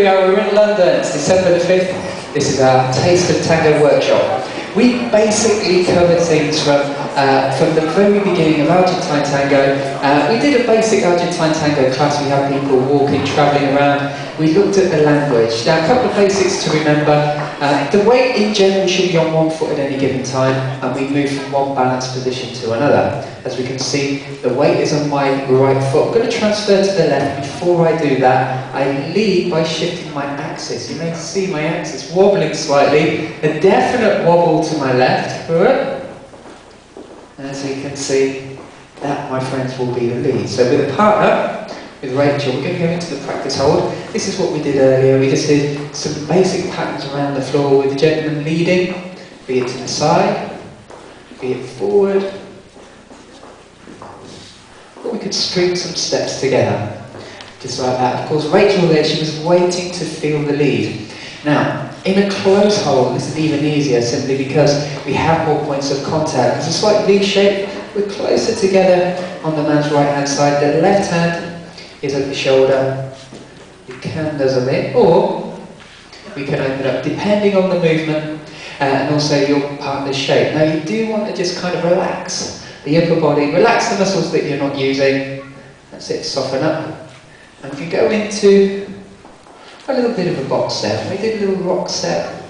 we are, we're in London, it's December the 5th. This is our Taste of Tango workshop. We basically covered things from the very beginning of Argentine tango. We did a basic Argentine tango class. We had people walking, travelling around. We looked at the language. Now, a couple of basics to remember. The weight in general should be on one foot at any given time, and we move from one balanced position to another. As we can see, the weight is on my right foot. I'm going to transfer to the left. Before I do that, I lead by shifting my axis. You may see my axis wobbling slightly. A definite wobble to my left. As you can see, that, my friends, will be the lead. So with a partner, with Rachel, we're going to go into the practice hold. This is what we did earlier. We just did some basic patterns around the floor with the gentleman leading, be it to the side, be it forward. Or we could string some steps together, just like that. Of course, Rachel there, she was waiting to feel the lead. Now, in a close hold, this is even easier simply because we have more points of contact. It's a slight V shape. We're closer together on the man's right hand side. The left hand is at the shoulder. You can nuzzle it, or we can open up depending on the movement and also your partner's shape. Now, you do want to just kind of relax the upper body, relax the muscles that you're not using. That's it, soften up. And if you go into a little bit of a box step, we did a little rock step,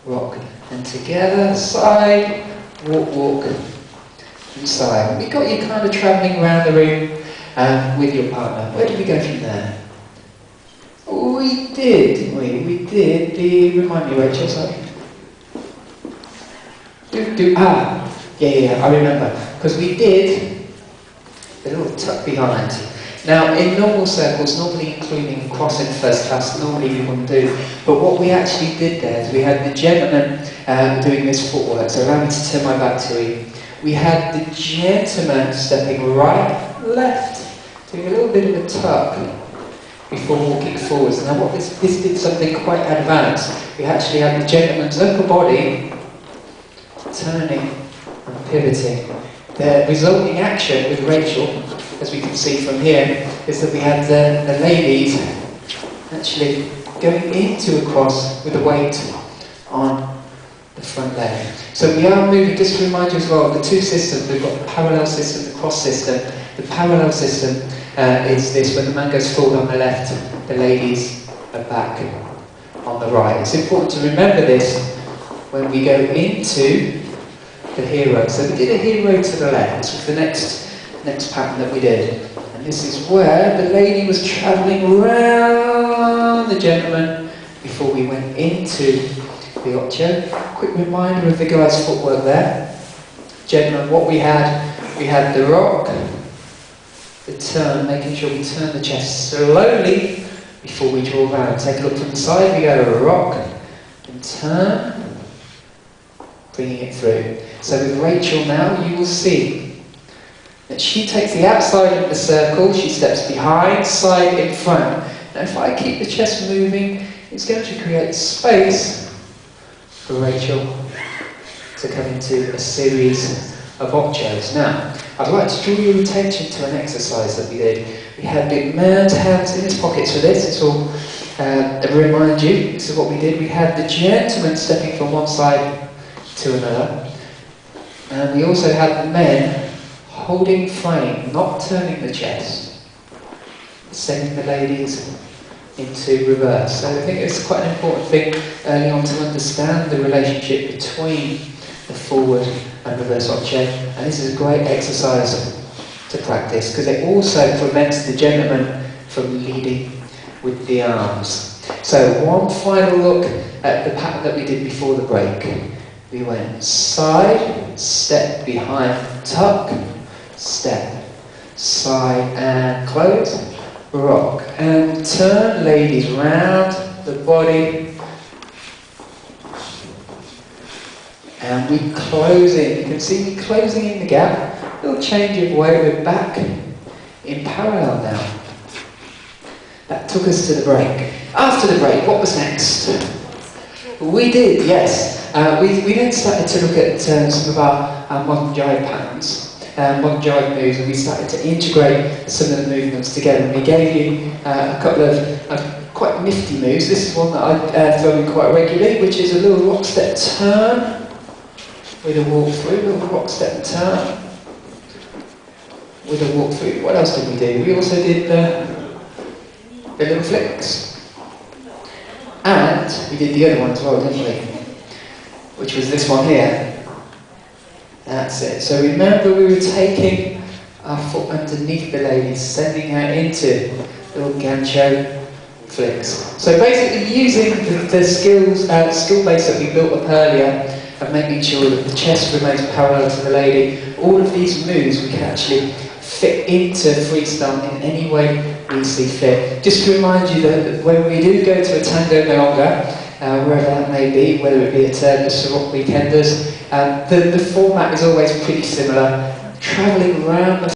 rock, and together, side, walk, walk, and side. We got you kind of travelling around the room with your partner. Where did we go from there? We did, didn't we? We did the, remind me, Rachel, sorry. Yeah, I remember. Because we did a little tuck behind. Now, in normal circles, normally including crossing first class, normally we wouldn't do. But what we actually did there is we had the gentleman doing this footwork, so allow me to turn my back to you. We had the gentleman stepping right, left, doing a little bit of a tuck before walking forwards. Now, what this did something quite advanced. We actually had the gentleman's upper body turning and pivoting. The resulting action with Rachel, as we can see from here, is that we had the ladies actually going into a cross with the weight on the front leg. So we are moving, just to remind you as well, the two systems, we've got the parallel system, the cross system. The parallel system is this, when the man goes forward on the left, the ladies are back on the right. It's important to remember this when we go into the hero. So we did a hero to the left. This was the next pattern that we did. And this is where the lady was travelling round the gentleman before we went into the ocho. Quick reminder of the guy's footwork there. Gentlemen, what we had the rock, the turn, making sure we turn the chest slowly before we draw round. Take a look from the side, we go rock and turn, bringing it through. So with Rachel now, you will see that she takes the outside of the circle, she steps behind, side, in front. Now if I keep the chest moving, it's going to create space for Rachel to come into a series of ochos. Now, I'd like to draw your attention to an exercise that we did. We had the man's hands in his pockets for this. It's all to remind you, this is what we did. We had the gentleman stepping from one side to another. And we also had the men holding frame, not turning the chest, sending the ladies into reverse. So I think it's quite an important thing early on to understand the relationship between the forward and reverse ocho. And this is a great exercise to practice because it also prevents the gentleman from leading with the arms. So one final look at the pattern that we did before the break. We went side, step behind, tuck, step, side and close, rock and turn, ladies round the body, and we close in. You can see me closing in the gap, little change of weight, we're back in parallel now. That took us to the break. After the break, what was next? We did, yes. We then started to look at some of our modern jive patterns, modern jive moves, and we started to integrate some of the movements together. And we gave you a couple of quite nifty moves. This is one that I throw in quite regularly, which is a little rock step turn with a walk through, little rock step turn with a walk through. What else did we do? We also did the little flicks. And we did the other one as well, didn't we? Which was this one here. That's it. So remember, we were taking our foot underneath the lady, sending her into little gancho flicks. So basically using the skill base that we built up earlier and making sure that the chest remains parallel to the lady, all of these moves we can actually fit into freestyle in any way we see fit. Just to remind you that when we do go to a tango milonga, wherever that may be, whether it be at the rock weekenders, the format is always pretty similar. Travelling around the